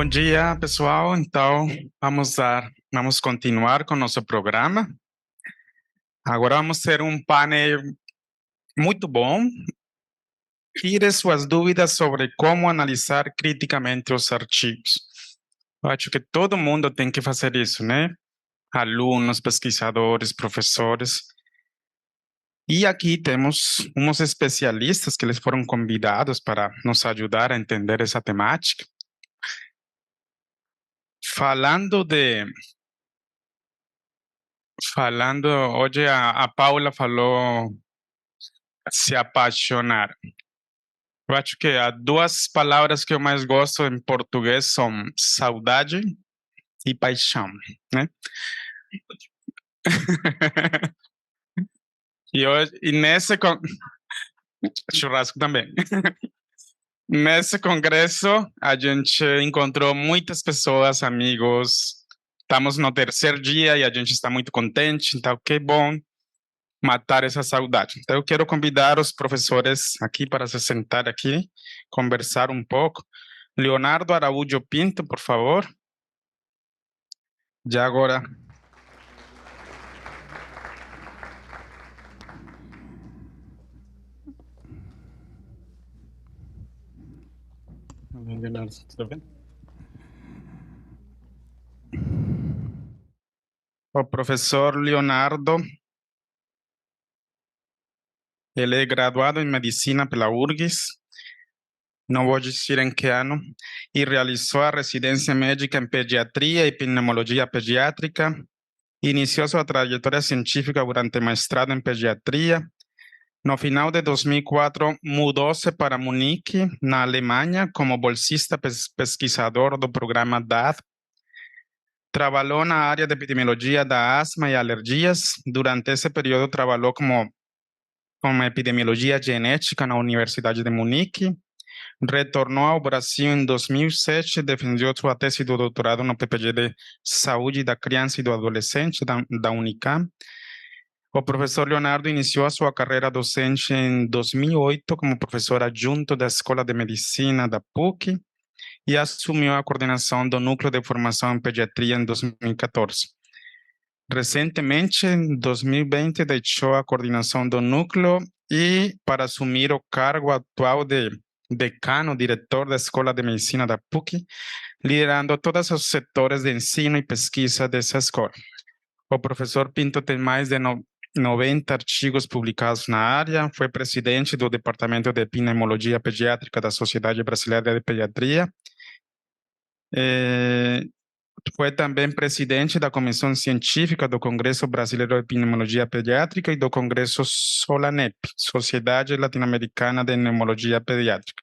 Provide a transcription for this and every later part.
Bom dia, pessoal. Então, vamos continuar com nosso programa. Agora vamos ter um painel muito bom. Tire suas dúvidas sobre como analisar criticamente os artigos. Eu acho que todo mundo tem que fazer isso, né? Alunos, pesquisadores, professores. E aqui temos uns especialistas que eles foram convidados para nos ajudar a entender essa temática. Hoje a Paula falou se apaixonar. Eu acho que as duas palavras que eu mais gosto em português são saudade e paixão, né? E churrasco também. Nesse congresso, a gente encontrou muitas pessoas, amigos. Estamos no terceiro dia e a gente está muito contente, então que bom matar essa saudade. Então eu quero convidar os professores aqui para se sentar aqui, conversar um pouco. Leonardo Araújo Pinto, por favor. Já agora. Leonardo, tudo bem? O professor Leonardo, ele é graduado em medicina pela URGS, não vou dizer em que ano, e realizou a residência médica em pediatria e pneumologia pediátrica. Iniciou sua trajetória científica durante mestrado em pediatria. No final de 2004, mudou-se para Munique, na Alemanha, como bolsista pesquisador do programa DAD. Trabalhou na área de epidemiologia da asma e alergias. Durante esse período, trabalhou como epidemiologia genética na Universidade de Munique. Retornou ao Brasil em 2007, defendeu sua tese de doutorado no PPG de Saúde da Criança e do Adolescente da Unicam. O professor Leonardo iniciou a sua carreira docente em 2008 como professor adjunto da Escola de Medicina da PUC e assumiu a coordenação do Núcleo de Formação em Pediatria em 2014. Recentemente, em 2020, deixou a coordenação do núcleo e para assumir o cargo atual de decano, diretor da Escola de Medicina da PUC, liderando todos os setores de ensino e pesquisa dessa escola. O professor Pinto tem mais de 90 artigos publicados na área, foi presidente do Departamento de Pneumologia Pediátrica da Sociedade Brasileira de Pediatria, foi também presidente da Comissão Científica do Congresso Brasileiro de Pneumologia Pediátrica e do Congresso SOLANEP, Sociedade Latino-Americana de Pneumologia Pediátrica.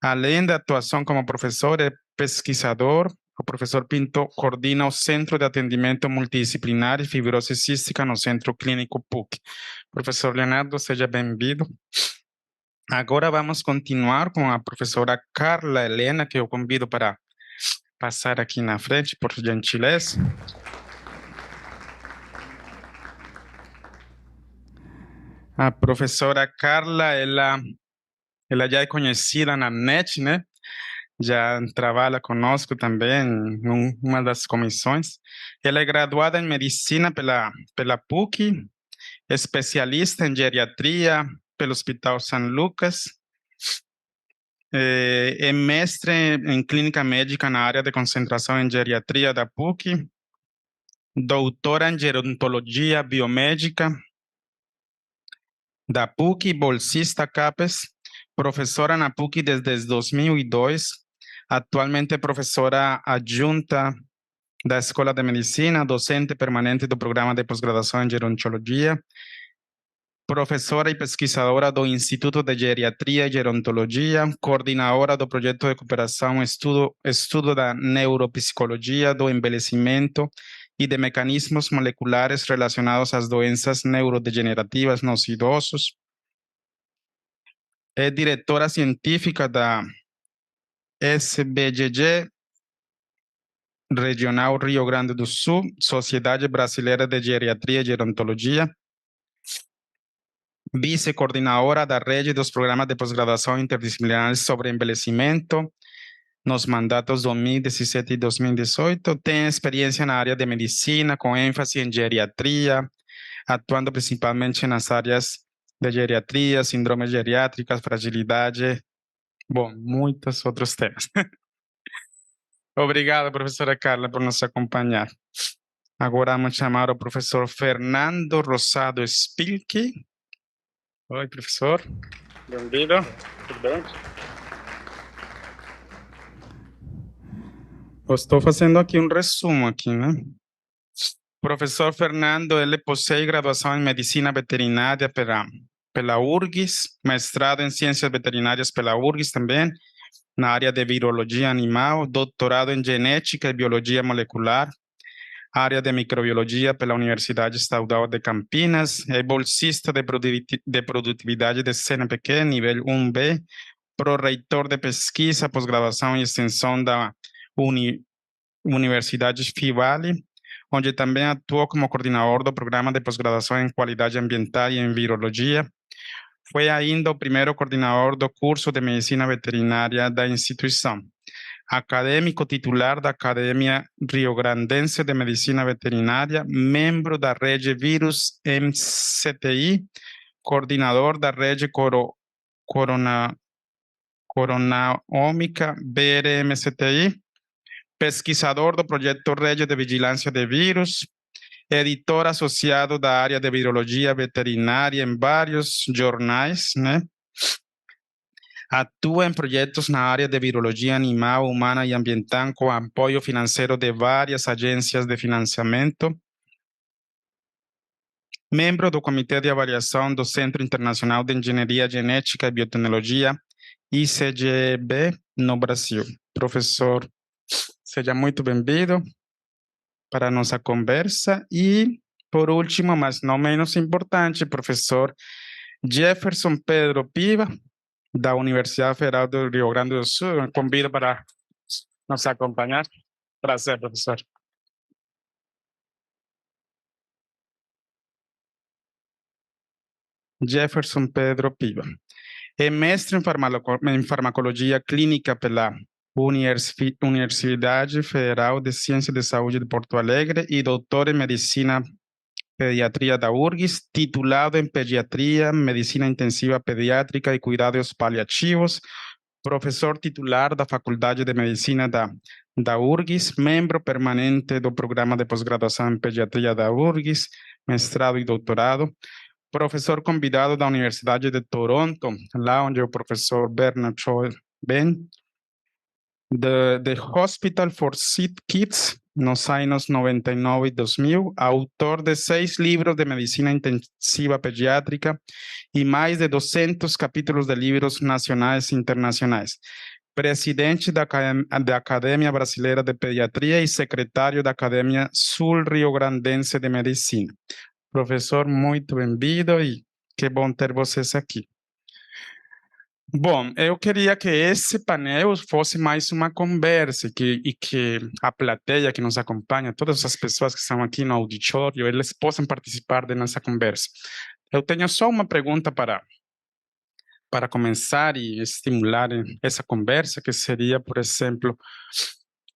Além da atuação como professor e pesquisador, o professor Pinto coordena o Centro de Atendimento Multidisciplinar e Fibrose Cística no Centro Clínico PUC. Professor Leonardo, seja bem-vindo. Agora vamos continuar com a professora Carla Helena, que eu convido para passar aqui na frente, por gentileza. A professora Carla, ela já é conhecida na net, né? Já trabalha conosco também em uma das comissões. Ela é graduada em medicina pela PUC, especialista em geriatria pelo Hospital São Lucas, é mestre em clínica médica na área de concentração em geriatria da PUC, doutora em gerontologia biomédica da PUC, bolsista CAPES, professora na PUC desde 2002, atualmente professora adjunta da Escola de Medicina, docente permanente do programa de pós-graduação em gerontologia, professora e pesquisadora do Instituto de Geriatria e Gerontologia, coordenadora do projeto de cooperação estudo da neuropsicologia do envelhecimento e de mecanismos moleculares relacionados às doenças neurodegenerativas nos idosos. É diretora científica da SBGG Regional Rio Grande do Sul, Sociedade Brasileira de Geriatria e Gerontologia, vice-coordenadora da rede dos programas de pós-graduação interdisciplinares sobre envelhecimento, nos mandatos 2017 e 2018. Tem experiência na área de medicina, com ênfase em geriatria, atuando principalmente nas áreas de geriatria, síndromes geriátricas, fragilidade, bom, muitos outros temas. Obrigado, professora Carla, por nos acompanhar. Agora vamos chamar o professor Fernando Rosado Spilki. Oi, professor. Bem-vindo. Tudo bem? Eu estou fazendo aqui um resumo aqui, né? Professor Fernando, ele possui graduação em Medicina Veterinária pela URGS, mestrado em Ciências Veterinárias pela URGS também, na área de Virologia Animal, doutorado em Genética e Biologia Molecular, área de Microbiologia pela Universidade Estadual de Campinas, é bolsista de produtividade de CNPq, nível 1B, pró-reitor de pesquisa, pós-graduação e extensão da Universidade Fivale, onde também atuou como coordenador do programa de pós-graduação em Qualidade Ambiental e em Virologia. Foi ainda o primeiro coordenador do curso de Medicina Veterinária da instituição. Acadêmico titular da Academia Rio-Grandense de Medicina Veterinária, membro da Rede Vírus MCTI, coordenador da Rede Coronaômica BRMCTI, pesquisador do projeto Rede de Vigilância de Vírus, editor associado da área de virologia veterinária em vários jornais, né? Atua em projetos na área de virologia animal, humana e ambiental com apoio financeiro de várias agências de financiamento. Membro do Comitê de Avaliação do Centro Internacional de Engenharia Genética e Biotecnologia, ICGB, no Brasil. Professor, seja muito bem-vindo para a nossa conversa. E, por último, mas não menos importante, professor Jefferson Pedro Piva, da Universidade Federal do Rio Grande do Sul. Eu convido para nos acompanhar. Prazer, professor. Jefferson Pedro Piva. É mestre em farmacologia clínica pela Universidade Federal de Ciência de Saúde de Porto Alegre e doutor em medicina pediatria da URGS, titulado em pediatria, medicina intensiva pediátrica e cuidados paliativos, professor titular da Faculdade de Medicina da URGS, membro permanente do programa de pós-graduação em pediatria da URGS, mestrado e doutorado, professor convidado da Universidade de Toronto, lá onde o professor Bernard Choi vem, The Hospital for Sick Kids, nos anos 99 e 2000, autor de 6 livros de medicina intensiva pediátrica e mais de 200 capítulos de livros nacionais e internacionais. Presidente da Academia Brasileira de Pediatria e secretário da Academia Sul-Rio-Grandense de Medicina. Professor, muito bem-vindo e que bom ter vocês aqui. Bom, eu queria que esse painel fosse mais uma conversa e que a plateia que nos acompanha, todas as pessoas que estão aqui no auditório, eles possam participar da nossa conversa. Eu tenho só uma pergunta para começar e estimular essa conversa, que seria, por exemplo,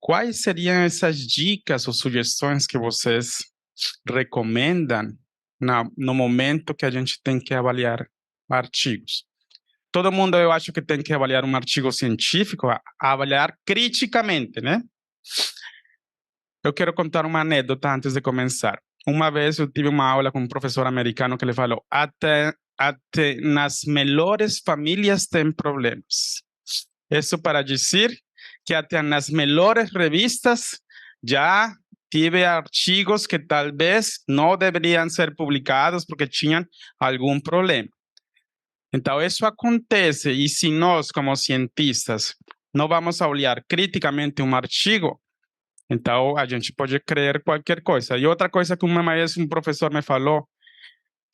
quais seriam essas dicas ou sugestões que vocês recomendam no momento que a gente tem que avaliar artigos? Todo mundo, eu acho que tem que avaliar um artigo científico, avaliar criticamente, né? Eu quero contar uma anedota antes de começar. Uma vez eu tive uma aula com um professor americano que ele falou: até nas melhores famílias tem problemas. Isso para dizer que até nas melhores revistas já tive artigos que talvez não deveriam ser publicados porque tinham algum problema. Então, isso acontece, e se nós, como cientistas, não vamos olhar criticamente um artigo, então a gente pode crer qualquer coisa. E outra coisa que uma vez um professor me falou,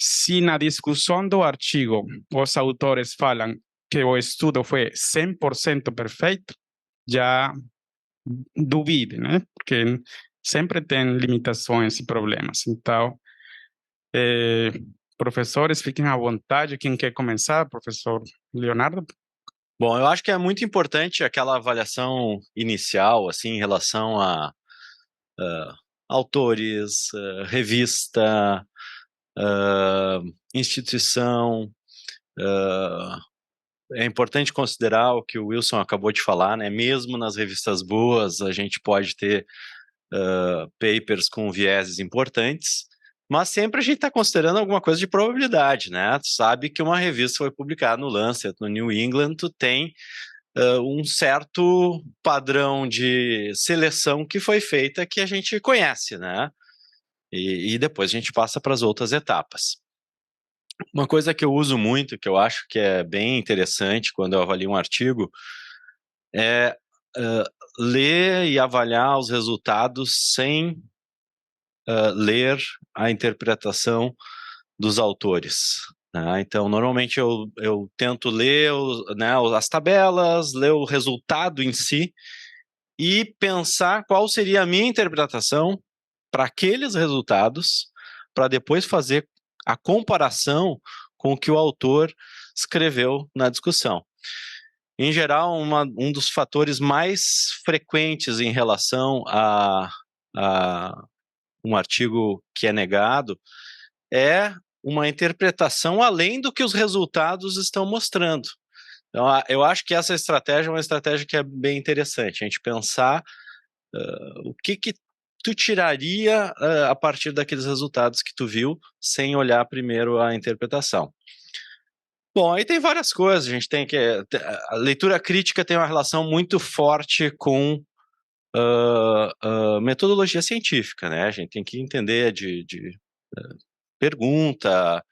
se na discussão do artigo os autores falam que o estudo foi 100% perfeito, já duvide, né? Porque sempre tem limitações e problemas. Então, professores, fiquem à vontade. Quem quer começar? Professor Leonardo? Bom, eu acho que é muito importante aquela avaliação inicial, assim, em relação a autores, revista, instituição. É importante considerar o que o Wilson acabou de falar, né? Mesmo nas revistas boas, a gente pode ter papers com vieses importantes, mas sempre a gente está considerando alguma coisa de probabilidade, né? Tu sabe que uma revista foi publicada no Lancet, no New England, tu tem um certo padrão de seleção que foi feita que a gente conhece, né? E depois a gente passa para as outras etapas. Uma coisa que eu uso muito, que eu acho que é bem interessante quando eu avalio um artigo, é ler e avaliar os resultados sem ler a interpretação dos autores. Né? Então, normalmente eu tento ler né, as tabelas, ler o resultado em si e pensar qual seria a minha interpretação para aqueles resultados, para depois fazer a comparação com o que o autor escreveu na discussão. Em geral, um dos fatores mais frequentes em relação a um artigo que é negado é uma interpretação além do que os resultados estão mostrando. Então, eu acho que essa estratégia é uma estratégia que é bem interessante, a gente pensar o que tu tiraria a partir daqueles resultados que tu viu, sem olhar primeiro a interpretação. Bom, aí tem várias coisas, a gente tem que... A leitura crítica tem uma relação muito forte com metodologia científica, né? A gente tem que entender de pergunta,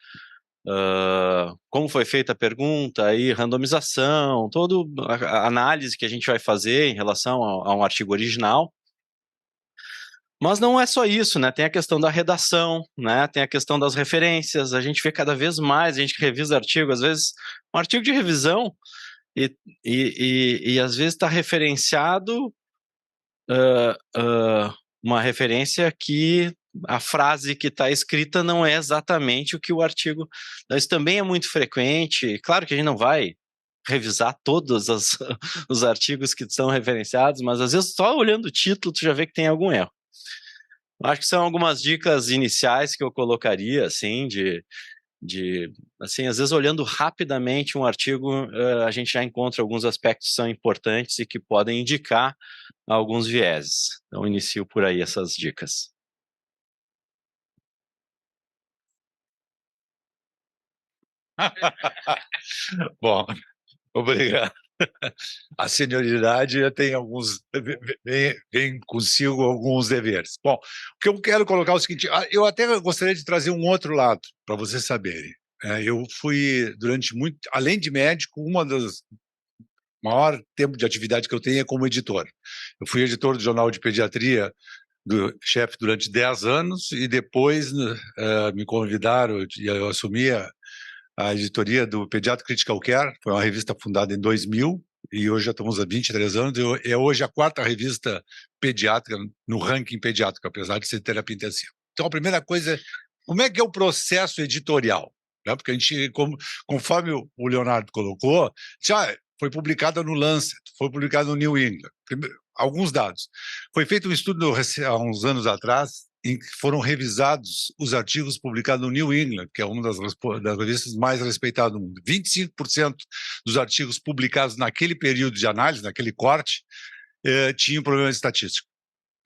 como foi feita a pergunta, aí randomização, toda a análise que a gente vai fazer em relação a um artigo original. Mas não é só isso, né? Tem a questão da redação, né? Tem a questão das referências. A gente vê cada vez mais, a gente revisa artigo, às vezes um artigo de revisão e às vezes está referenciado uma referência que a frase que está escrita não é exatamente o que o artigo... Então, isso também é muito frequente. Claro que a gente não vai revisar todos os artigos que são referenciados, mas às vezes só olhando o título tu já vê que tem algum erro. Acho que são algumas dicas iniciais que eu colocaria, assim, assim, às vezes olhando rapidamente um artigo, a gente já encontra alguns aspectos que são importantes e que podem indicar alguns vieses. Então, inicio por aí essas dicas. Bom, obrigado. A senioridade tem alguns, vem consigo alguns deveres. Bom, o que eu quero colocar é o seguinte: eu até gostaria de trazer um outro lado para vocês saberem. Eu fui durante muito, além de médico, uma das maior tempo de atividade que eu tenho é como editor. Eu fui editor do Jornal de Pediatria do chefe durante 10 anos e depois me convidaram e eu assumi a editoria do Pediatra Critical Care, foi uma revista fundada em 2000 e hoje já estamos há 23 anos. É hoje a quarta revista pediátrica no ranking pediátrico, apesar de ser terapia intensiva. Então, a primeira coisa é como é que é o processo editorial? Né? Porque a gente, conforme o Leonardo colocou, já foi publicada no Lancet, foi publicada no New England. Alguns dados. Foi feito um estudo há uns anos atrás em que foram revisados os artigos publicados no New England, que é uma das revistas mais respeitadas do mundo. 25% dos artigos publicados naquele período de análise, naquele corte, tinham problema estatístico.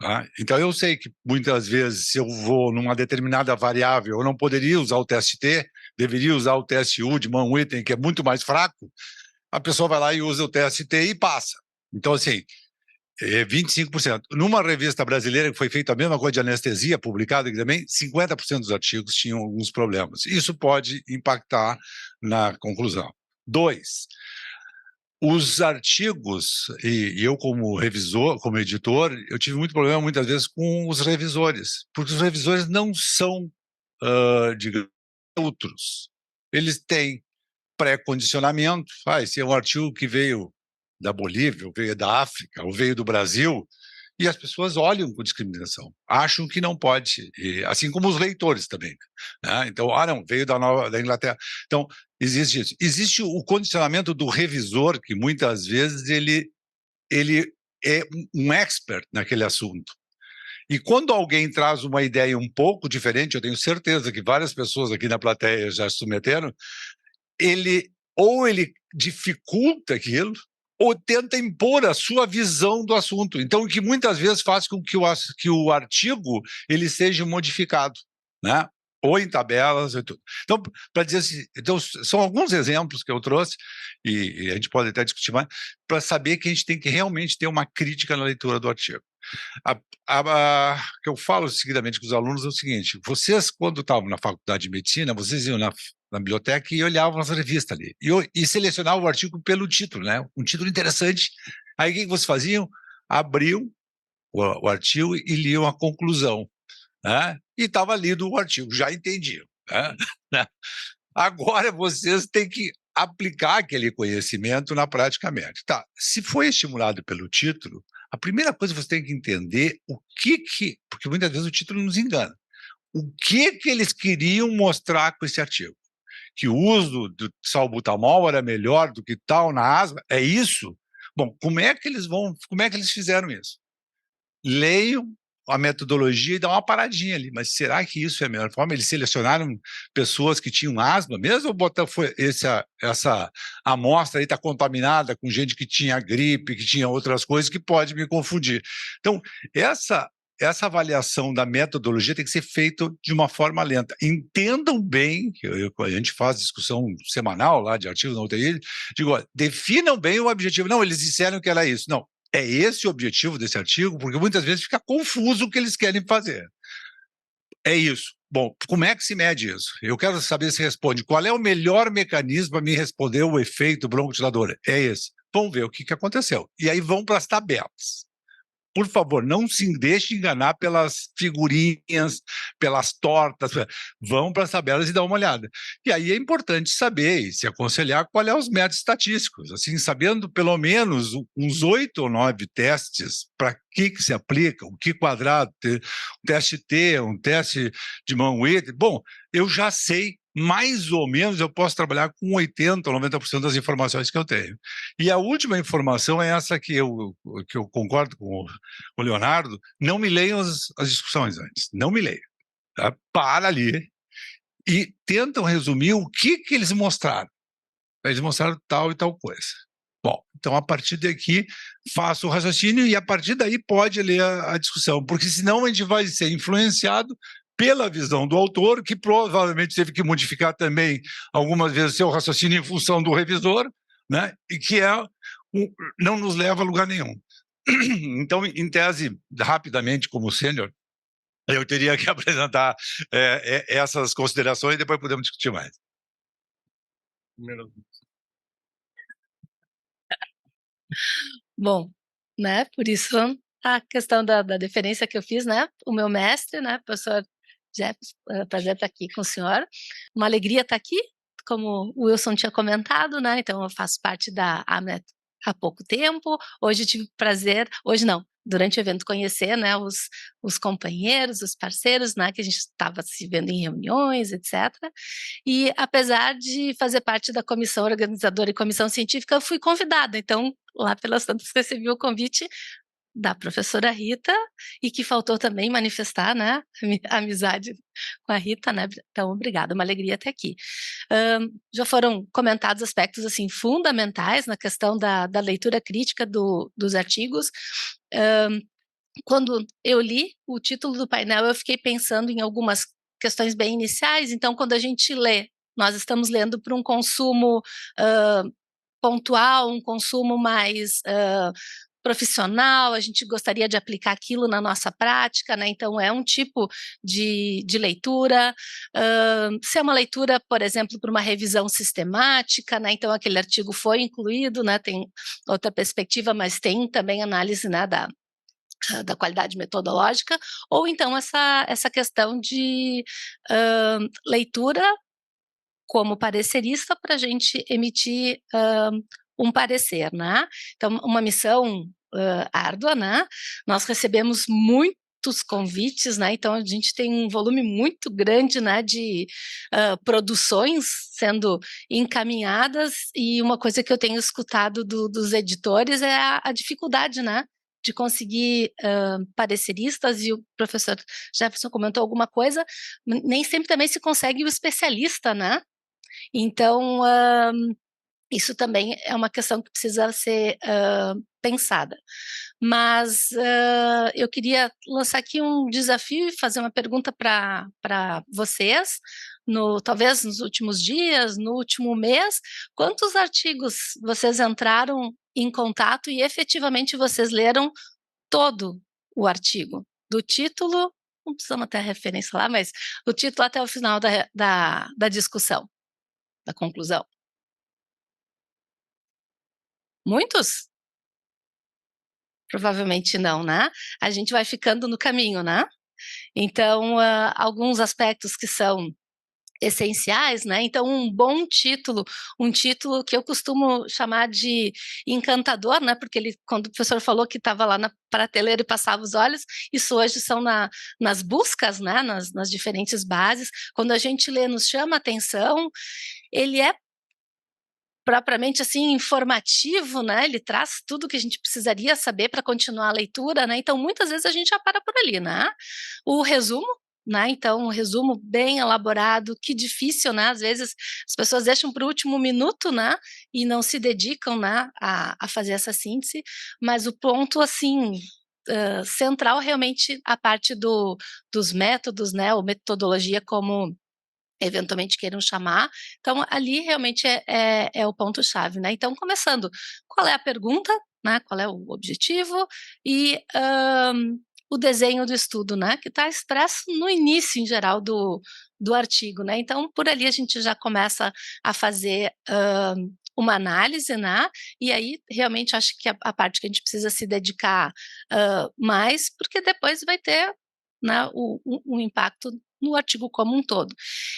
Tá? Então, eu sei que muitas vezes, se eu vou numa determinada variável, eu não poderia usar o TST, deveria usar o TSU de Mann-Whitney, que é muito mais fraco, a pessoa vai lá e usa o TST e passa. Então, assim, 25%. Numa revista brasileira que foi feita a mesma coisa de anestesia, publicada aqui também, 50% dos artigos tinham alguns problemas. Isso pode impactar na conclusão. 2, os artigos, e eu como revisor, como editor, eu tive muito problema muitas vezes com os revisores, porque os revisores não são, digamos, neutros. Eles têm pré-condicionamento. Esse é um artigo que veio da Bolívia, ou veio da África, ou veio do Brasil, E as pessoas olham com discriminação, acham que não pode, assim como os leitores também, né? Então, não, veio da Inglaterra. Então, existe isso. Existe o condicionamento do revisor, que muitas vezes ele é um expert naquele assunto. E quando alguém traz uma ideia um pouco diferente, eu tenho certeza que várias pessoas aqui na plateia já se submeteram, ele dificulta aquilo, ou tenta impor a sua visão do assunto. Então, o que muitas vezes faz com que o artigo ele seja modificado, né? Ou em tabelas e tudo. Então, para dizer assim, então, são alguns exemplos que eu trouxe, e a gente pode até discutir mais, para saber que a gente tem que realmente ter uma crítica na leitura do artigo. Que eu falo seguidamente com os alunos é o seguinte: vocês, quando estavam na faculdade de medicina, vocês iam na biblioteca e olhavam as revistas ali, e selecionavam o artigo pelo título, né? Um título interessante. Aí o que vocês faziam? Abriam o artigo e liam a conclusão, né? E estava lido o artigo, já entendiam, né? Agora vocês têm que aplicar aquele conhecimento na prática médica. Tá, se foi estimulado pelo título, a primeira coisa que você tem que entender porque muitas vezes o título nos engana, o que eles queriam mostrar com esse artigo? Que o uso do salbutamol era melhor do que tal na asma? É isso? Bom, como é que eles fizeram isso? Leiam a metodologia e dá uma paradinha ali, mas será que isso é a melhor forma? Eles selecionaram pessoas que tinham asma mesmo, ou essa amostra aí está contaminada com gente que tinha gripe, que tinha outras coisas que pode me confundir? Então, essa avaliação da metodologia tem que ser feita de uma forma lenta. Entendam bem, a gente faz discussão semanal lá de artigos na UTI, digo, definam bem o objetivo. Não, eles disseram que era isso. Não, é esse o objetivo desse artigo, porque muitas vezes fica confuso o que eles querem fazer. É isso. Bom, como é que se mede isso? Eu quero saber se responde. Qual é o melhor mecanismo para me responder o efeito broncodilatador? É esse. Vamos ver o que aconteceu. E aí vão para as tabelas. Por favor, não se deixe enganar pelas figurinhas, pelas tortas. Vão para as tabelas e dá uma olhada. E aí é importante saber e se aconselhar qual é os métodos estatísticos. Assim, sabendo pelo menos uns 8 ou 9 testes para que se aplica, o que quadrado, um teste T, um teste de Mann-Whitney. Bom, eu já sei mais ou menos, eu posso trabalhar com 80% ou 90% das informações que eu tenho. E a última informação é essa que eu concordo com o Leonardo: não me leiam as discussões antes, não me leiam. Tá? Para ali e tentam resumir o que eles mostraram. Eles mostraram tal e tal coisa. Bom, então a partir daqui faço o raciocínio e a partir daí pode ler a discussão, porque senão a gente vai ser influenciado pela visão do autor, que provavelmente teve que modificar também algumas vezes seu raciocínio em função do revisor, né? E que não nos leva a lugar nenhum. Então, em tese, rapidamente, como sênior, eu teria que apresentar essas considerações e depois podemos discutir mais. Bom, né, por isso a questão da deferência que eu fiz, né, o meu mestre, né, professor Jefferson, prazer estar aqui com o senhor, uma alegria estar aqui, como o Wilson tinha comentado, né, então eu faço parte da AMNET há pouco tempo, hoje tive prazer, hoje não, durante o evento conhecer, né, os companheiros, os parceiros, né, que a gente estava se vendo em reuniões, etc. E apesar de fazer parte da comissão organizadora e comissão científica, eu fui convidada, então lá pelas tantas recebi o convite da professora Rita, e que faltou também manifestar, né, a amizade com a Rita, né, então obrigada, uma alegria ter aqui. Já foram comentados aspectos, assim, fundamentais na questão da leitura crítica dos artigos. Quando eu li o título do painel, eu fiquei pensando em algumas questões bem iniciais, então quando a gente lê, nós estamos lendo para um consumo pontual, um consumo mais profissional, a gente gostaria de aplicar aquilo na nossa prática, né? Então é um tipo de leitura. Se é uma leitura, por exemplo, para uma revisão sistemática, né? Então aquele artigo foi incluído, né? Tem outra perspectiva, mas tem também análise, né, da qualidade metodológica, ou então essa questão de leitura como parecerista para a gente emitir um parecer, né? Então, uma missão árdua, né? Nós recebemos muitos convites, né? Então a gente tem um volume muito grande, né, de produções sendo encaminhadas, e uma coisa que eu tenho escutado dos editores é a dificuldade, né, de conseguir pareceristas, e o professor Jefferson comentou alguma coisa, nem sempre também se consegue o especialista, né? Então, isso também é uma questão que precisa ser pensada. Mas eu queria lançar aqui um desafio e fazer uma pergunta para vocês, talvez nos últimos dias, no último mês, quantos artigos vocês entraram em contato e efetivamente vocês leram todo o artigo, do título, não precisamos ter a referência lá, mas do título até o final da discussão, da conclusão? Muitos? Provavelmente não, né? A gente vai ficando no caminho, né? Então, alguns aspectos que são essenciais, né? Então, um bom título, um título que eu costumo chamar de encantador, né? Porque quando o professor falou que estava lá na prateleira e passava os olhos, isso hoje são nas buscas, né? Nas diferentes bases. Quando a gente lê, nos chama a atenção, ele é propriamente assim informativo, né? Ele traz tudo que a gente precisaria saber para continuar a leitura, né? Então, muitas vezes a gente já para por ali, né? O resumo, né? Então, um resumo bem elaborado, que difícil, né? Às vezes as pessoas deixam para o último minuto, né? E não se dedicam, né? A fazer essa síntese, mas o ponto, assim, central realmente a parte dos métodos, né? Ou metodologia, como eventualmente queiram chamar. Então, ali realmente é o ponto-chave, né? Então, começando, qual é a pergunta, né? Qual é o objetivo e o desenho do estudo, né? Que está expresso no início, em geral, do artigo, né? Então, por ali a gente já começa a fazer uma análise, né? E aí, realmente, acho que a parte que a gente precisa se dedicar mais, porque depois vai ter, né, um impacto no artigo como um todo.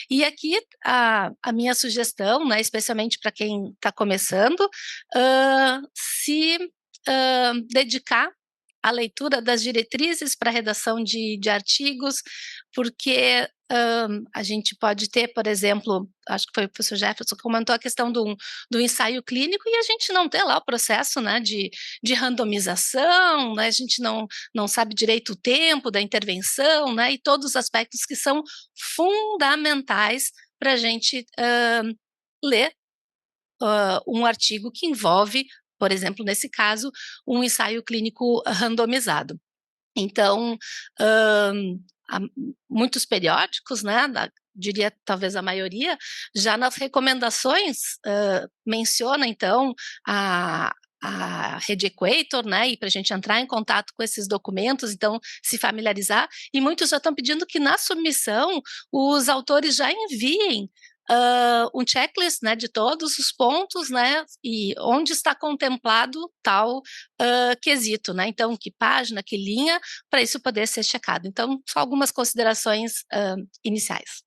E aqui a minha sugestão, né, especialmente para quem está começando, se dedicar à leitura das diretrizes para a redação de artigos, porque a gente pode ter, por exemplo, acho que foi o professor Jefferson que comentou a questão do ensaio clínico, e a gente não tem lá o processo, né, de randomização, né, a gente não sabe direito o tempo da intervenção, né, e todos os aspectos que são fundamentais para a gente ler um artigo que envolve, por exemplo, nesse caso, um ensaio clínico randomizado. Então, há muitos periódicos, né, diria talvez a maioria, já nas recomendações menciona, então, a Rede Equator, né, e para a gente entrar em contato com esses documentos, então, se familiarizar, e muitos já estão pedindo que na submissão os autores já enviem um checklist, né, de todos os pontos, né, e onde está contemplado tal quesito, né, então que página, que linha, para isso poder ser checado. Então, só algumas considerações iniciais.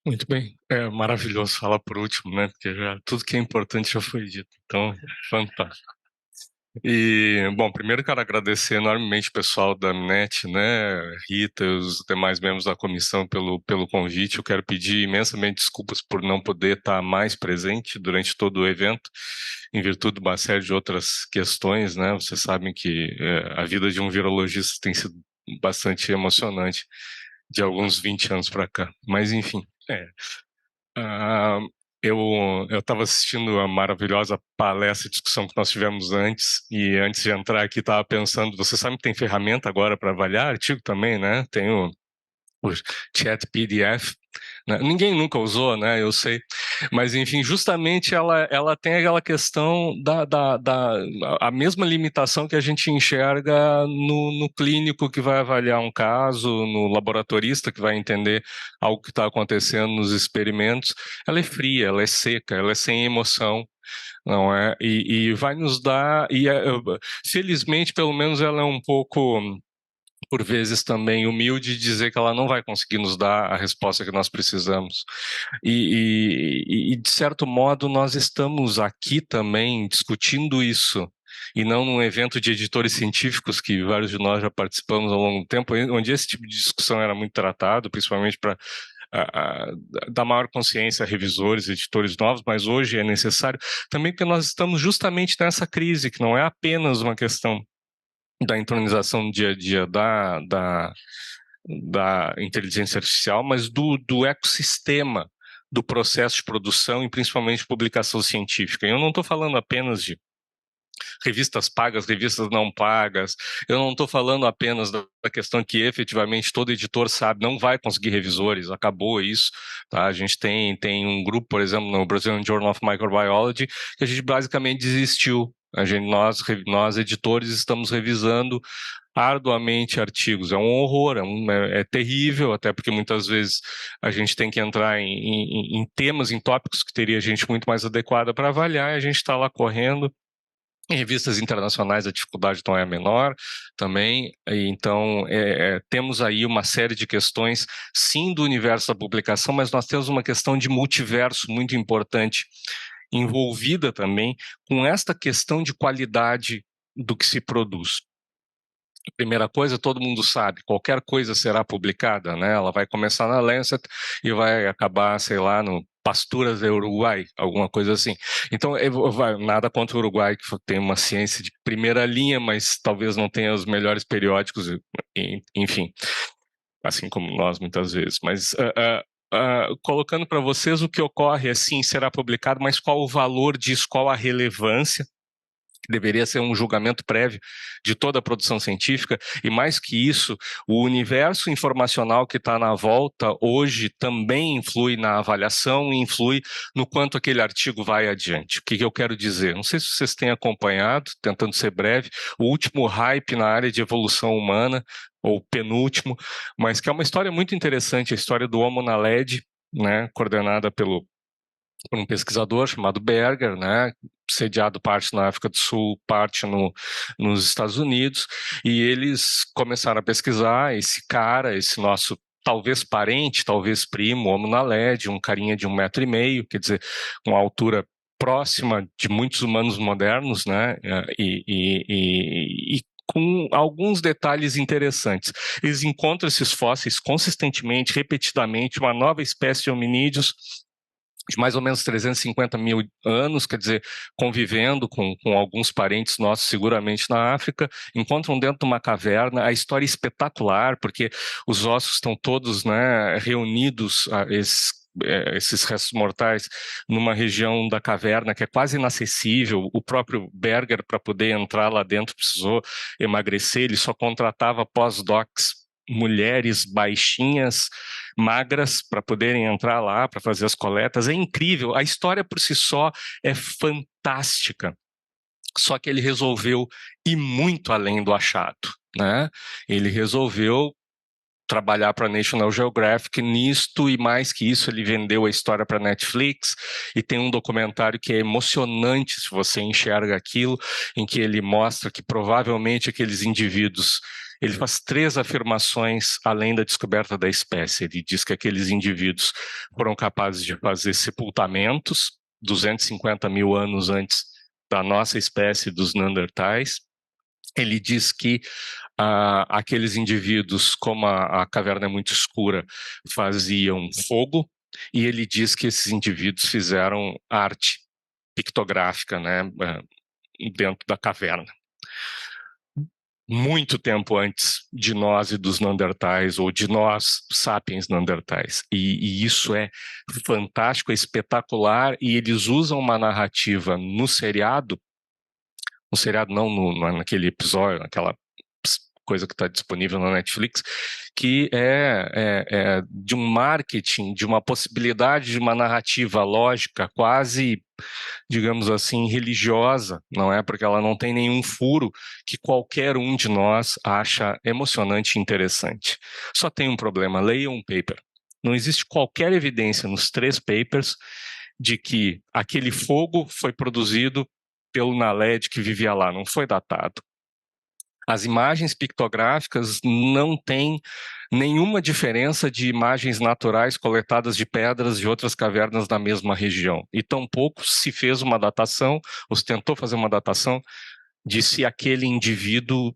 Muito bem, é maravilhoso falar por último, né, porque tudo que é importante já foi dito, então, fantástico. E, bom, primeiro quero agradecer enormemente o pessoal da Amnet, né, Rita e os demais membros da comissão pelo convite. Eu quero pedir imensamente desculpas por não poder estar mais presente durante todo o evento, em virtude de uma série de outras questões, né. Vocês sabem que a vida de um virologista tem sido bastante emocionante de alguns 20 anos para cá, mas enfim. Eu estava assistindo a maravilhosa palestra e discussão que nós tivemos antes, e antes de entrar aqui estava pensando, você sabe que tem ferramenta agora para avaliar artigo também, né? Tem o Chat PDF, né? Ninguém nunca usou, né? Eu sei, mas enfim, justamente ela tem aquela questão a mesma limitação que a gente enxerga no clínico que vai avaliar um caso, no laboratorista que vai entender algo que está acontecendo nos experimentos. Ela é fria, ela é seca, ela é sem emoção. Não é? E vai nos dar, felizmente, pelo menos ela é um pouco, por vezes, também humilde de dizer que ela não vai conseguir nos dar a resposta que nós precisamos. E de certo modo, nós estamos aqui também discutindo isso e não num evento de editores científicos que vários de nós já participamos ao longo do tempo, onde esse tipo de discussão era muito tratado, principalmente para dar maior consciência a revisores, editores novos, mas hoje é necessário também porque nós estamos justamente nessa crise, que não é apenas uma questão da entronização no dia a dia da inteligência artificial, mas do ecossistema do processo de produção e principalmente publicação científica. Eu não estou falando apenas de revistas pagas, revistas não pagas, eu não estou falando apenas da questão que efetivamente todo editor sabe, não vai conseguir revisores, acabou isso, tá? A gente tem um grupo, por exemplo, no Brazilian Journal of Microbiology, que a gente basicamente desistiu. Nós editores estamos revisando arduamente artigos, é um horror, é terrível, até porque muitas vezes a gente tem que entrar em temas, em tópicos que teria gente muito mais adequada para avaliar, e a gente está lá correndo. Em revistas internacionais a dificuldade não é menor também, então temos aí uma série de questões, sim, do universo da publicação, mas nós temos uma questão de multiverso muito importante, envolvida também com esta questão de qualidade do que se produz. Primeira coisa, todo mundo sabe, qualquer coisa será publicada, né? Ela vai começar na Lancet e vai acabar, sei lá, no Pasturas do Uruguai, alguma coisa assim. Então, nada contra o Uruguai, que tem uma ciência de primeira linha, mas talvez não tenha os melhores periódicos, enfim, assim como nós muitas vezes. Mas colocando para vocês o que ocorre, assim, será publicado, mas qual o valor disso, qual a relevância, que deveria ser um julgamento prévio de toda a produção científica, e mais que isso, o universo informacional que está na volta hoje também influi na avaliação e influi no quanto aquele artigo vai adiante. O que eu quero dizer? Não sei se vocês têm acompanhado, tentando ser breve, o último hype na área de evolução humana, ou penúltimo, mas que é uma história muito interessante, a história do Homo naledi, né, coordenada por um pesquisador chamado Berger, né, sediado parte na África do Sul, parte nos Estados Unidos, e eles começaram a pesquisar esse cara, esse nosso talvez parente, talvez primo, Homo naledi, um carinha de 1,5 metro, quer dizer, com a altura próxima de muitos humanos modernos, né, e com alguns detalhes interessantes. Eles encontram esses fósseis consistentemente, repetidamente, uma nova espécie de hominídeos de mais ou menos 350 mil anos, quer dizer, convivendo com alguns parentes nossos, seguramente na África, encontram dentro de uma caverna. A história é espetacular, porque os ossos estão todos, né, reunidos, esses restos mortais, numa região da caverna que é quase inacessível. O próprio Berger, para poder entrar lá dentro, precisou emagrecer, ele só contratava pós-docs, mulheres baixinhas, magras, para poderem entrar lá, para fazer as coletas. É incrível, a história por si só é fantástica. Só que ele resolveu ir muito além do achado, né? Ele resolveu trabalhar para a National Geographic nisto, e mais que isso, ele vendeu a história para a Netflix, e tem um documentário que é emocionante se você enxerga aquilo, em que ele mostra que provavelmente aqueles indivíduos, ele faz 3 afirmações além da descoberta da espécie. Ele diz que aqueles indivíduos foram capazes de fazer sepultamentos 250 mil anos antes da nossa espécie, dos Neandertais. Ele diz que aqueles indivíduos, como a caverna é muito escura, faziam fogo, e ele diz que esses indivíduos fizeram arte pictográfica, né, dentro da caverna. Muito tempo antes de nós e dos Neandertais, ou de nós, sapiens Neandertais. E isso é fantástico, é espetacular, e eles usam uma narrativa no seriado não naquele episódio, naquela coisa que está disponível na Netflix, que é de um marketing, de uma possibilidade de uma narrativa lógica quase, digamos assim, religiosa, não é? Porque ela não tem nenhum furo que qualquer um de nós acha emocionante e interessante. Só tem um problema: leia um paper. Não existe qualquer evidência nos 3 papers de que aquele fogo foi produzido pelo naledi que vivia lá, não foi datado. As imagens pictográficas não têm nenhuma diferença de imagens naturais coletadas de pedras de outras cavernas da mesma região. E tampouco se fez uma datação, ou se tentou fazer uma datação, de se aqueles indivíduos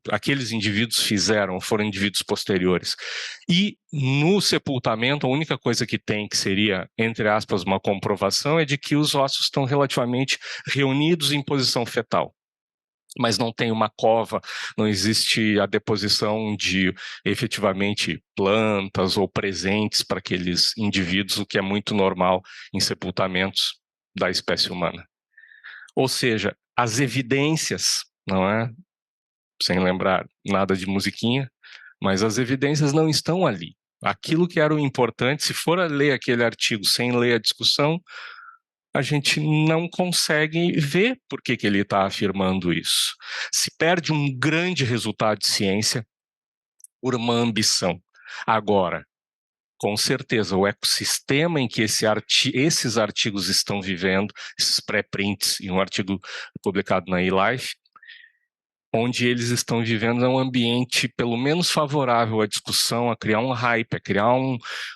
foram indivíduos posteriores. E no sepultamento, a única coisa que tem, que seria, entre aspas, uma comprovação, é de que os ossos estão relativamente reunidos em posição fetal. Mas não tem uma cova, não existe a deposição de, efetivamente, plantas ou presentes para aqueles indivíduos, o que é muito normal em sepultamentos da espécie humana. Ou seja, as evidências, não é? Sem lembrar nada de musiquinha, mas as evidências não estão ali. Aquilo que era o importante, se for a ler aquele artigo sem ler a discussão, a gente não consegue ver por que ele está afirmando isso. Se perde um grande resultado de ciência por uma ambição. Agora, com certeza, o ecossistema em que esses artigos estão vivendo, esses pré-prints e um artigo publicado na eLife, onde eles estão vivendo é um ambiente pelo menos favorável à discussão, a criar um hype, a criar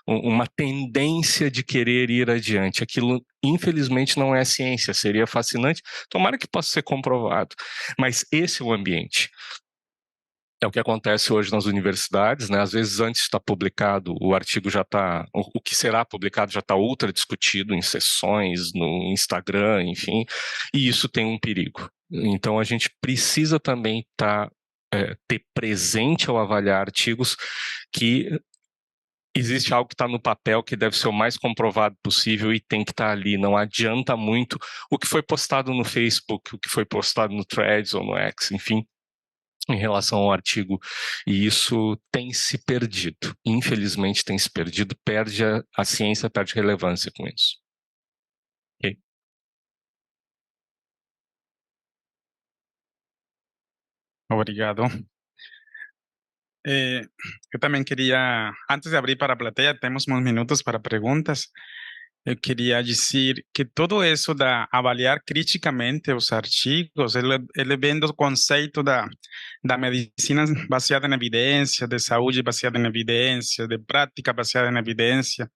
uma tendência de querer ir adiante. Aquilo, infelizmente, não é ciência, seria fascinante, tomara que possa ser comprovado, mas esse é o ambiente. É o que acontece hoje nas universidades, né? Às vezes, antes de estar publicado, o artigo já está, o que será publicado já está ultra discutido em sessões, no Instagram, enfim, e isso tem um perigo. Então, a gente precisa também ter presente ao avaliar artigos que existe algo que está no papel que deve ser o mais comprovado possível e tem que estar ali. Não adianta muito o que foi postado no Facebook, o que foi postado no Threads ou no X, enfim, em relação ao artigo, e isso tem se perdido. Infelizmente tem se perdido, a ciência perde relevância com isso. Okay? Obrigado. Eu também queria, antes de abrir para a plateia, temos uns minutos para perguntas. Eu queria dizer que tudo isso da avaliar criticamente os artigos, ele vem do conceito da medicina baseada em evidência, de saúde baseada em evidência, de prática baseada em evidência.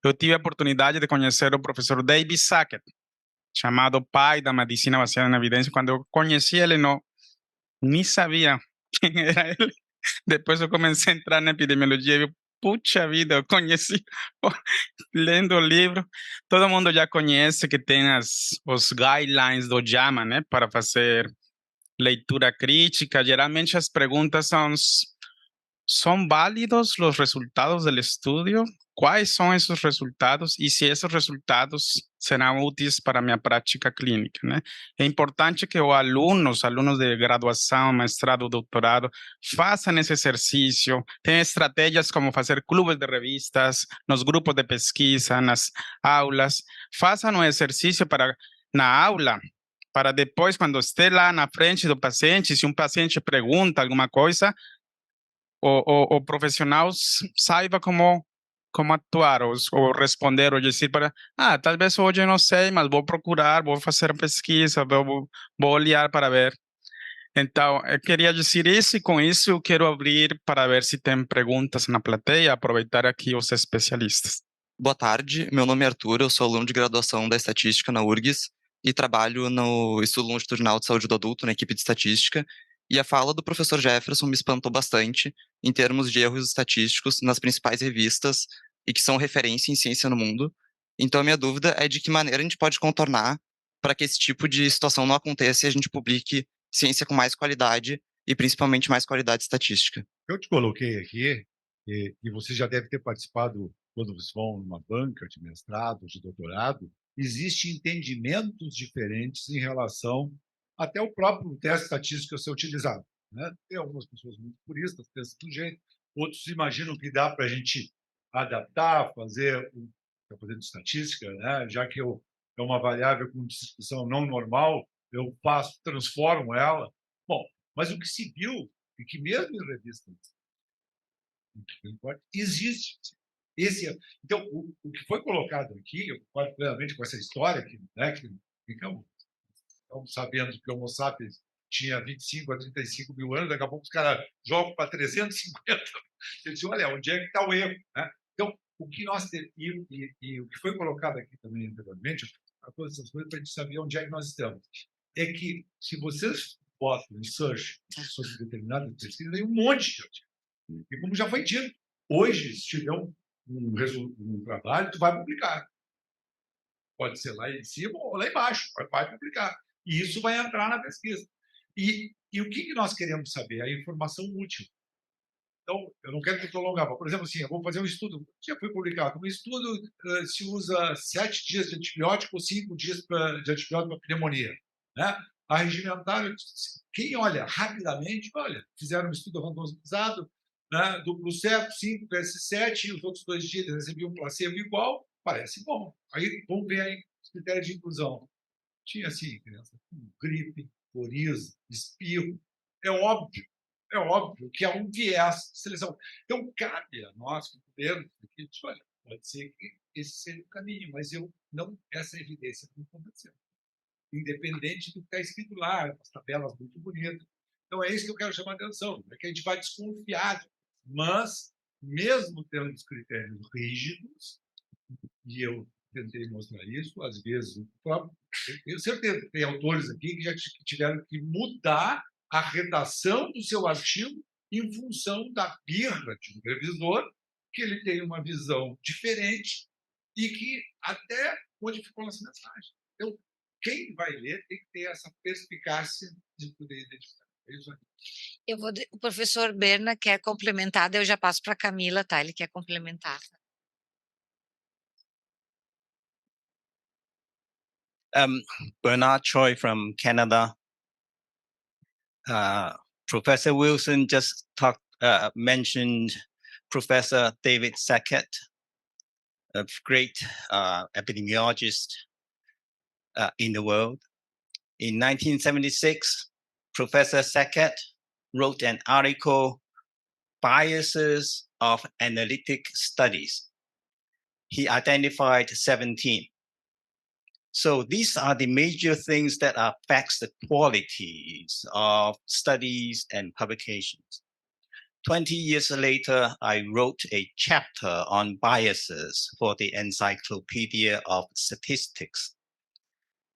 Eu tive a oportunidade de conhecer o professor David Sackett, chamado pai da medicina baseada em evidência. Quando eu conheci ele, nem sabia quem era ele. Depois eu comecei a entrar na epidemiologia e eu, puxa vida, eu conheci, lendo o livro, todo mundo já conhece que tem os guidelines do JAMA, né, para fazer leitura crítica. Geralmente as perguntas são válidos os resultados do estudo? Quais são esses resultados e se esses resultados serão úteis para a minha prática clínica, né? É importante que os alunos de graduação, mestrado, doutorado, façam esse exercício. Tem estratégias como fazer clubes de revistas, nos grupos de pesquisa, nas aulas. Façam um exercício na aula, para depois, quando esteja lá na frente do paciente, se um paciente pergunta alguma coisa, o profissional saiba como atuar ou responder ou dizer talvez hoje eu não sei, mas vou procurar, vou fazer pesquisa, vou olhar para ver. Então, eu queria dizer isso e com isso eu quero abrir para ver se tem perguntas na plateia, aproveitar aqui os especialistas. Boa tarde, meu nome é Arthur, eu sou aluno de graduação da Estatística na URGS e trabalho no Estudo Longitudinal de Saúde do Adulto, na equipe de Estatística, e a fala do professor Jefferson me espantou bastante em termos de erros estatísticos nas principais revistas e que são referência em ciência no mundo. Então, a minha dúvida é de que maneira a gente pode contornar para que esse tipo de situação não aconteça e a gente publique ciência com mais qualidade e principalmente mais qualidade estatística. Eu te coloquei aqui, e você já deve ter participado quando vocês vão numa banca de mestrado, de doutorado, existem entendimentos diferentes em relação até o próprio teste estatístico a ser utilizado, né? Tem algumas pessoas muito puristas, pensam de um jeito, outros imaginam que dá para a gente adaptar, fazer fazendo estatística, né? Já que é uma variável com distribuição não normal, eu transformo ela. Bom, mas o que se viu, e que mesmo em revistas existe. Então, o que foi colocado aqui, eu concordo plenamente com essa história, que ficamos sabendo que o Homo sapiens tinha 25 a 35 mil anos, daqui a pouco os caras jogam para 350. Você diz, olha, onde é que está o erro? Né? Então, o que nós e o que foi colocado aqui também anteriormente, todas essas coisas para a gente saber onde é que nós estamos, é que se vocês bota no search sobre determinada pesquisa, tem um monte de artigos. E como já foi dito, hoje, se tiver um trabalho, tu vai publicar. Pode ser lá em cima ou lá embaixo, vai publicar. E isso vai entrar na pesquisa. E o que nós queremos saber? A informação útil. Então, eu não quero que eu alongar. Por exemplo, assim, eu vou fazer um estudo, já foi publicado, um estudo se usa 7 dias de antibiótico ou 5 dias de antibiótico para pneumonia. Né? A regimentar, quem olha rapidamente, olha, fizeram um estudo randomizado, né, duplo certo, 5 vezes 7, e os outros 2 dias recebiam um placebo igual, parece bom. Aí vamos ver aí os critérios de inclusão. Tinha, assim, criança com gripe, coriza, espirro. É óbvio que há um viés de seleção. Então, cabe a nós, como governo, que olha, pode ser que esse seja o caminho, mas essa evidência não aconteceu. Independente do que está escrito lá, as tabelas muito bonitas. Então, é isso que eu quero chamar a atenção, é que a gente vai desconfiar, mas, mesmo tendo os critérios rígidos, e eu tentei mostrar isso, às vezes, eu tenho certeza que tem autores aqui que já tiveram que mudar a redação do seu artigo em função da birra de um revisor, que ele tem uma visão diferente e que até modificou nossa mensagem. Então, quem vai ler tem que ter essa perspicácia de poder identificar. É isso aí. O professor Berna quer complementar, daí eu já passo para a Camila, tá? Ele quer complementar. Bernard Choi from Canada. Professor Wilson just mentioned Professor David Sackett, a great epidemiologist in the world. In 1976, Professor Sackett wrote an article, Biases of Analytic Studies. He identified 17. So these are the major things that affects the qualities of studies and publications. 20 years later, I wrote a chapter on biases for the Encyclopedia of Statistics.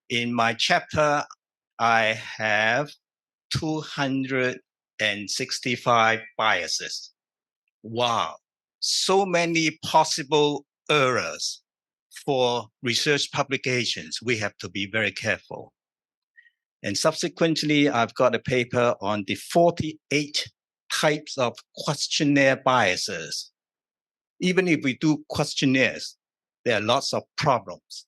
In my chapter, I have 265 biases. Wow, so many possible errors. For research publications, we have to be very careful. And subsequently, I've got a paper on the 48 types of questionnaire biases. Even if we do questionnaires, there are lots of problems.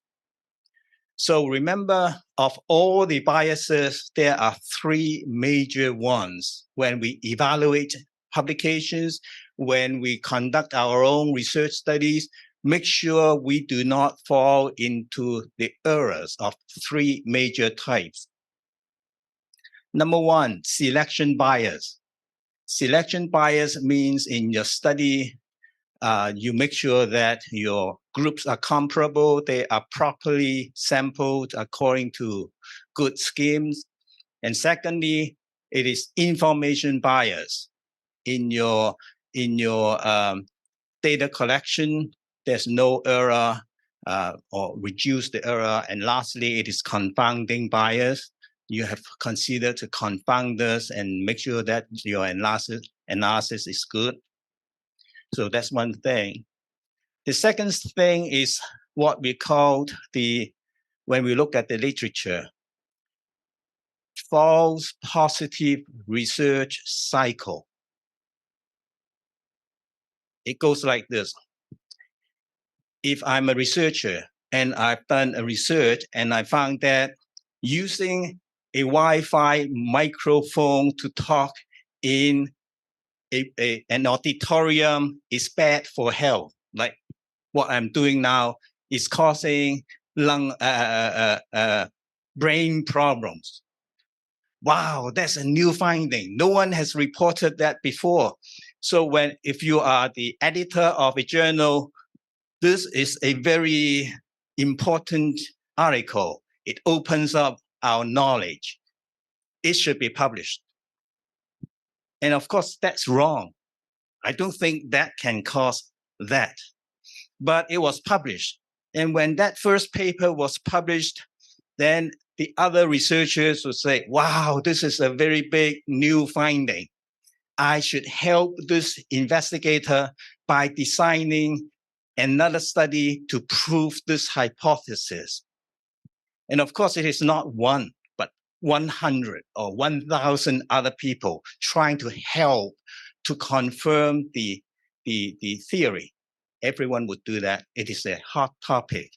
So remember, of all the biases, there are 3 major ones when we evaluate publications, when we conduct our own research studies. Make sure we do not fall into the errors of 3 major types. Number 1, selection bias. Selection bias means in your study, you make sure that your groups are comparable, they are properly sampled according to good schemes. And secondly, it is information bias. In your data collection, there's no error or reduce the error. And lastly, it is confounding bias. You have considered to confound this and make sure that your analysis is good. So that's one thing. The second thing is what we called when we look at the literature, false positive research cycle. It goes like this. If I'm a researcher and I've done a research and I found that using a Wi-Fi microphone to talk in an auditorium is bad for health, like what I'm doing now is causing brain problems. Wow, that's a new finding. No one has reported that before. So if you are the editor of a journal, this is a very important article. It opens up our knowledge. It should be published. And of course, that's wrong. I don't think that can cause that. But it was published. And when that first paper was published, then the other researchers would say, wow, this is a very big new finding. I should help this investigator by designing another study to prove this hypothesis. And of course, it is not one, but 100 or 1,000 other people trying to help to confirm the theory. Everyone would do that. It is a hot topic.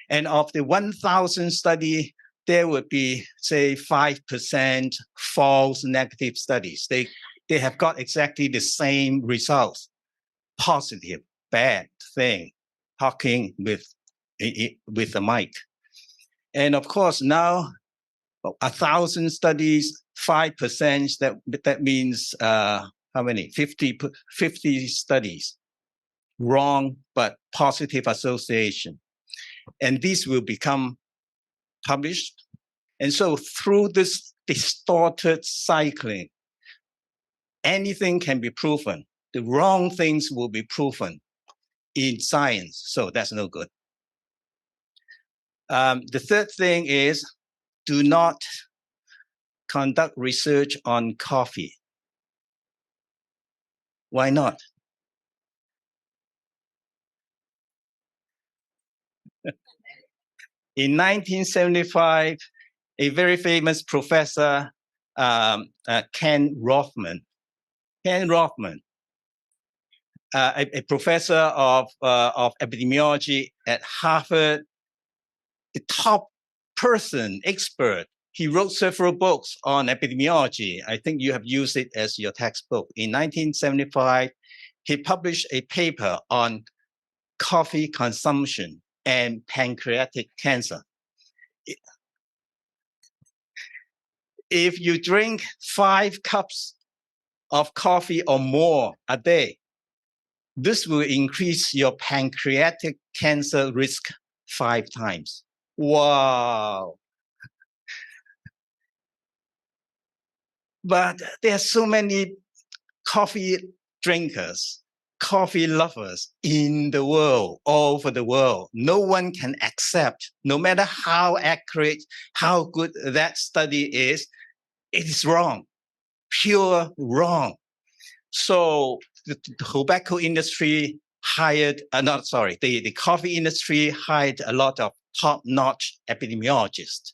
And of the 1,000 study, there would be, say, 5% false negative studies. They have got exactly the same results, positive, bad thing, talking with the mic. And of course, now 1,000 studies, 5%, that means how many? 50 studies. Wrong, but positive association. And these will become published. And so through this distorted cycling, anything can be proven. The wrong things will be proven in science. So that's no good. The third thing is, do not conduct research on coffee. Why not? In 1975, a very famous professor, Ken Rothman, a professor of epidemiology at Harvard, the top person, expert. He wrote several books on epidemiology. I think you have used it as your textbook. In 1975, he published a paper on coffee consumption and pancreatic cancer. If you drink 5 cups of coffee or more a day, this will increase your pancreatic cancer risk 5 times. Wow. But there are so many coffee drinkers, coffee lovers in the world, all over the world. No one can accept, no matter how accurate, how good that study is, it is wrong, pure wrong. So the tobacco industry hired, the coffee industry hired a lot of top-notch epidemiologists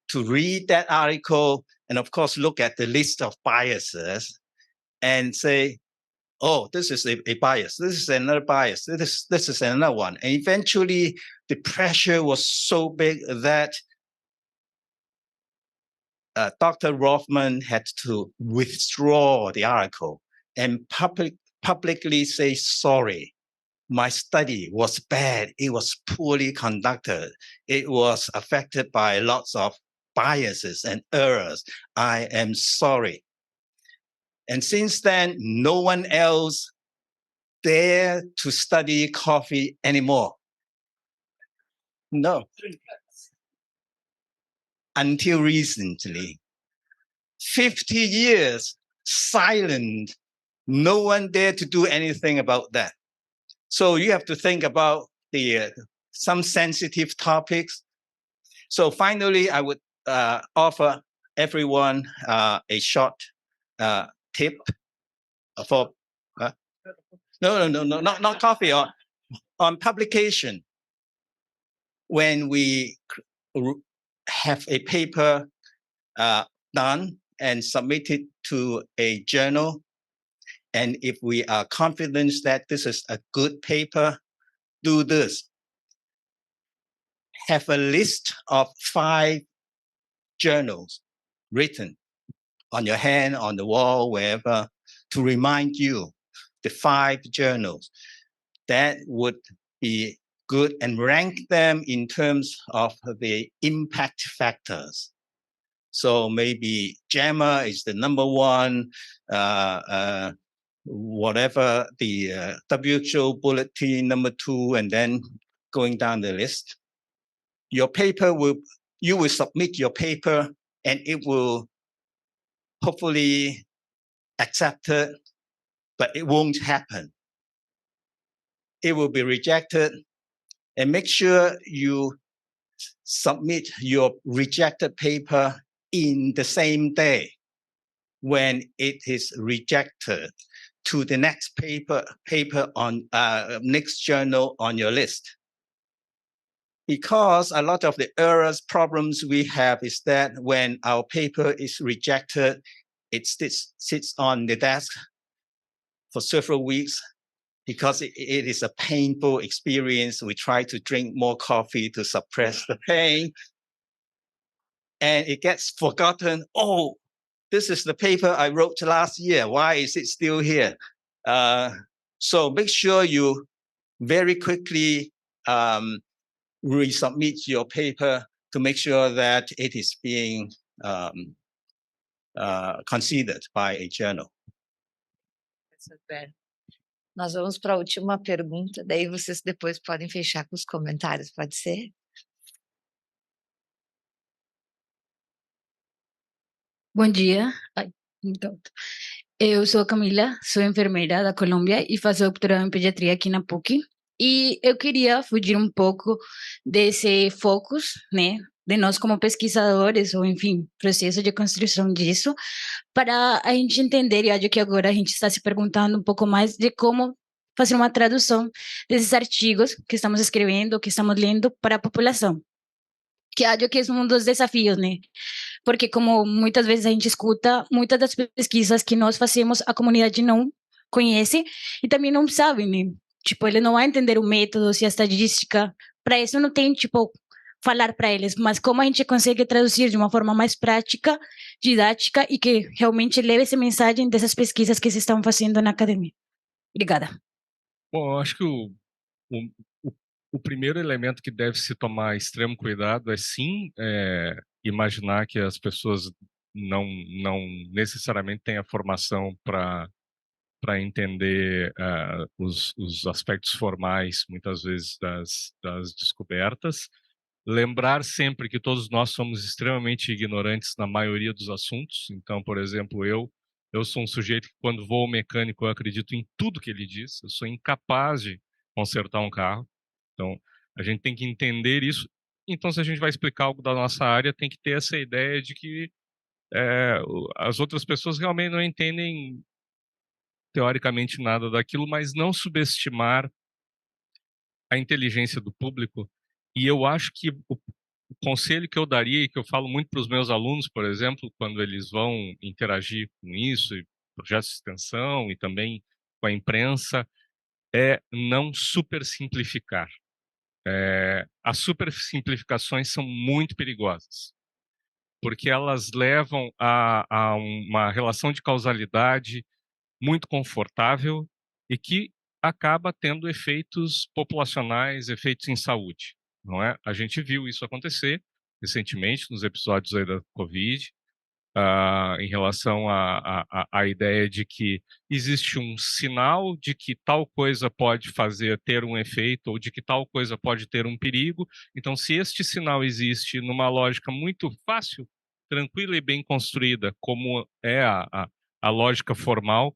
to read that article and of course look at the list of biases and say, oh, this is a bias, this is another bias, this is another one. And eventually the pressure was so big that Dr. Rothman had to withdraw the article and publicly say, sorry, my study was bad, it was poorly conducted, it was affected by lots of biases and errors. I am sorry. And since then, no one else dare to study coffee anymore. No. Until recently. 50 years silent. No one dared to do anything about that. So you have to think about some sensitive topics. So finally, I would offer everyone a short tip for not coffee, on publication. When we have a paper done and submitted to a journal, and if we are confident that this is a good paper, do this. Have a list of 5 journals written on your hand, on the wall, wherever, to remind you the 5 journals. That would be good, and rank them in terms of the impact factors. So maybe JAMA is the number 1, whatever the WHO bulletin number 2, and then going down the list. Your paper you will submit your paper, and it will hopefully accepted, but it won't happen. It will be rejected, and make sure you submit your rejected paper in the same day when it is rejected to the next paper on next journal on your list. Because a lot of the errors problems we have is that when our paper is rejected, it sits on the desk for several weeks. Because it is a painful experience, we try to drink more coffee to suppress the pain. And it gets forgotten. Oh, this is the paper I wrote last year. Why is it still here? So make sure you very quickly resubmit your paper to make sure that it is being considered by a journal. Super. Nós vamos para a última pergunta, daí vocês depois podem fechar com os comentários, pode ser? Bom dia. Eu sou a Camila, sou enfermeira da Colômbia e faço doutorado em pediatria aqui na PUC. E eu queria fugir um pouco desse focus, né, de nós como pesquisadores, ou enfim, processo de construção disso, para a gente entender, e acho que agora a gente está se perguntando um pouco mais de como fazer uma tradução desses artigos que estamos escrevendo, que estamos lendo para a população. Que acho que é um dos desafios, né? Porque como muitas vezes a gente escuta, muitas das pesquisas que nós fazemos, a comunidade não conhece e também não sabe, né? Tipo, ele não vai entender o método, se a estatística, para isso não tem, tipo, falar para eles, mas como a gente consegue traduzir de uma forma mais prática, didática e que realmente leve essa mensagem dessas pesquisas que se estão fazendo na academia. Obrigada. Bom, eu acho que o primeiro elemento que deve se tomar extremo cuidado é sim imaginar que as pessoas não necessariamente têm a formação para entender os aspectos formais, muitas vezes, das descobertas. Lembrar sempre que todos nós somos extremamente ignorantes na maioria dos assuntos. Então, por exemplo, eu sou um sujeito que, quando vou ao mecânico, eu acredito em tudo que ele diz. Eu sou incapaz de consertar um carro. Então, a gente tem que entender isso. Então, se a gente vai explicar algo da nossa área, tem que ter essa ideia de que as outras pessoas realmente não entendem teoricamente nada daquilo, mas não subestimar a inteligência do público. E eu acho que o conselho que eu daria, e que eu falo muito para os meus alunos, por exemplo, quando eles vão interagir com isso, projetos de extensão e também com a imprensa, é não supersimplificar. As supersimplificações são muito perigosas, porque elas levam a uma relação de causalidade muito confortável e que acaba tendo efeitos populacionais, efeitos em saúde, não é? A gente viu isso acontecer recentemente nos episódios aí da Covid, em relação à ideia de que existe um sinal de que tal coisa pode ter um efeito ou de que tal coisa pode ter um perigo. Então, se este sinal existe numa lógica muito fácil, tranquila e bem construída, como é a lógica formal,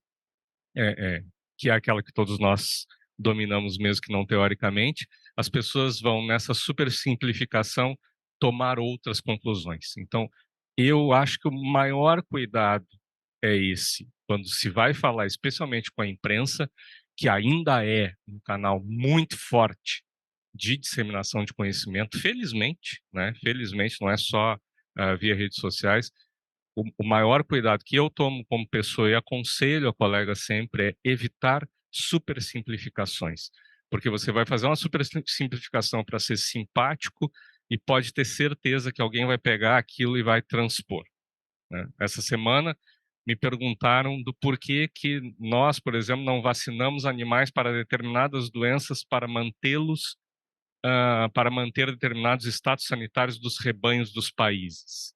que é aquela que todos nós dominamos, mesmo que não teoricamente, as pessoas vão, nessa supersimplificação, tomar outras conclusões. Então, eu acho que o maior cuidado é esse, quando se vai falar, especialmente com a imprensa, que ainda é um canal muito forte de disseminação de conhecimento, felizmente, né? Felizmente, não é só via redes sociais. O maior cuidado que eu tomo como pessoa e aconselho a colega sempre é evitar supersimplificações, porque você vai fazer uma supersimplificação para ser simpático e pode ter certeza que alguém vai pegar aquilo e vai transpor, né? Essa semana me perguntaram do porquê que nós, por exemplo, não vacinamos animais para determinadas doenças para mantê-los, para manter determinados status sanitários dos rebanhos dos países.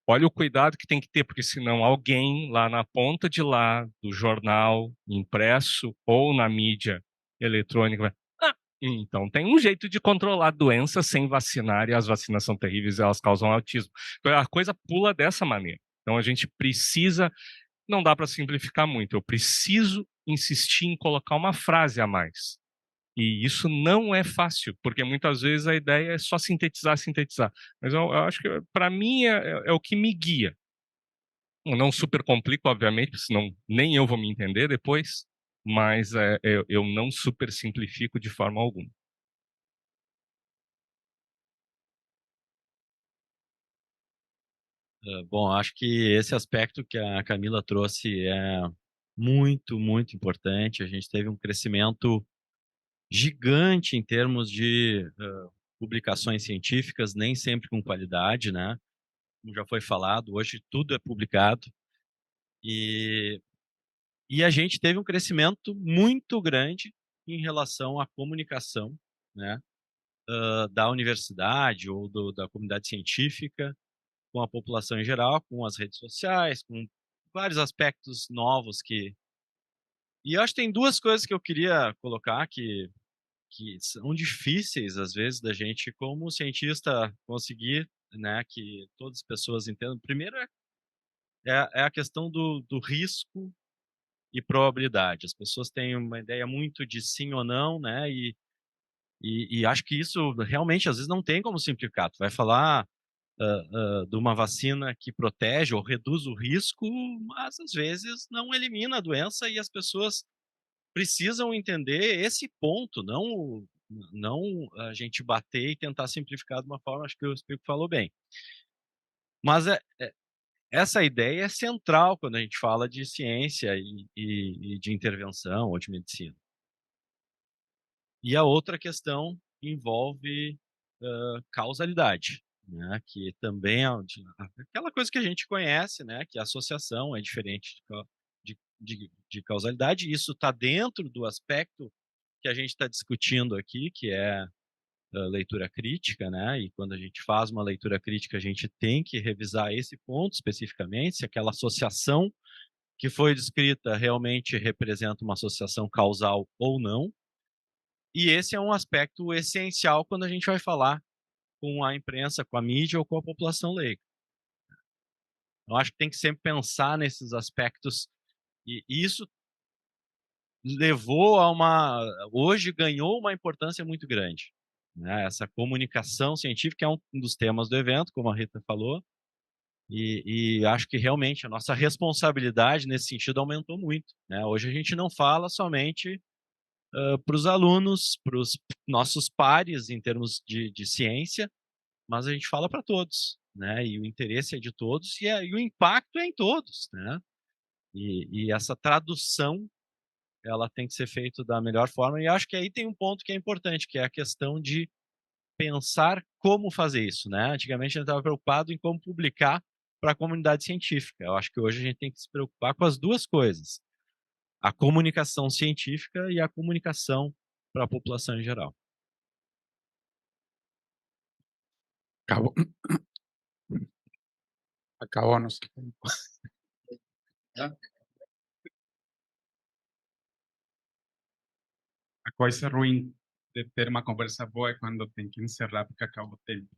Olha o cuidado que tem que ter, porque senão alguém lá na ponta de lá do jornal impresso ou na mídia eletrônica vai, então tem um jeito de controlar a doença sem vacinar, e as vacinas são terríveis, elas causam autismo. Então, a coisa pula dessa maneira. Então a gente precisa, não dá para simplificar muito, eu preciso insistir em colocar uma frase a mais. E isso não é fácil, porque muitas vezes a ideia é só sintetizar. Mas eu acho que, para mim, é o que me guia. Eu não super complico, obviamente, senão nem eu vou me entender depois, mas eu não super simplifico de forma alguma. Bom, acho que esse aspecto que a Camila trouxe é muito, muito importante. A gente teve um crescimento gigante em termos de publicações científicas, nem sempre com qualidade, né? Como já foi falado, hoje tudo é publicado. E a gente teve um crescimento muito grande em relação à comunicação, né? Da universidade ou da comunidade científica com a população em geral, com as redes sociais, com vários aspectos novos que... E eu acho que tem duas coisas que eu queria colocar que são difíceis, às vezes, da gente, como cientista, conseguir, né, que todas as pessoas entendam. Primeiro é a questão do risco e probabilidade. As pessoas têm uma ideia muito de sim ou não, né, e acho que isso realmente, às vezes, não tem como simplificar. Tu vai falar de uma vacina que protege ou reduz o risco, mas, às vezes, não elimina a doença e as pessoas precisam entender esse ponto, não a gente bater e tentar simplificar de uma forma, acho que o Explico falou bem. Mas essa ideia é central quando a gente fala de ciência e de intervenção ou de medicina. E a outra questão envolve causalidade, né? Que também é aquela coisa que a gente conhece, né? Que a associação é diferente de causalidade. Isso está dentro do aspecto que a gente está discutindo aqui, que é a leitura crítica, né? E quando a gente faz uma leitura crítica, a gente tem que revisar esse ponto especificamente, se aquela associação que foi descrita realmente representa uma associação causal ou não. E esse é um aspecto essencial quando a gente vai falar com a imprensa, com a mídia ou com a população leiga. Eu acho que tem que sempre pensar nesses aspectos, e isso levou hoje ganhou uma importância muito grande, né? Essa comunicação científica é um dos temas do evento, como a Rita falou, e acho que realmente a nossa responsabilidade nesse sentido aumentou muito, né? Hoje a gente não fala somente para os alunos, para os nossos pares em termos de ciência, mas a gente fala para todos, né? E o interesse é de todos e o impacto é em todos, né? E essa tradução ela tem que ser feita da melhor forma, e acho que aí tem um ponto que é importante, que é a questão de pensar como fazer isso, né? Antigamente a gente estava preocupado em como publicar para a comunidade científica. Eu acho que hoje a gente tem que se preocupar com as duas coisas, a comunicação científica e a comunicação para a população em geral. Acabou nosso tempo. A coisa ruim de ter uma conversa boa é quando tem que encerrar porque acabou o tempo.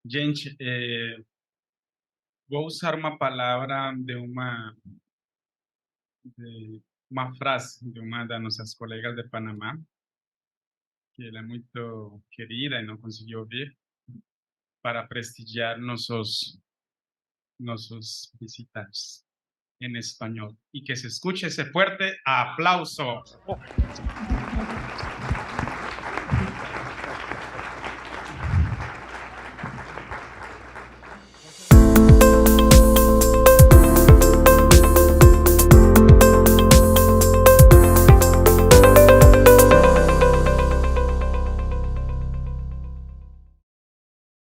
Gente, vou usar uma palavra de uma frase de uma das nossas colegas de Panamá, que ela é muito querida e não conseguiu ouvir, para prestigiar nossos visitantes en español. Y que se escuche ese fuerte aplauso.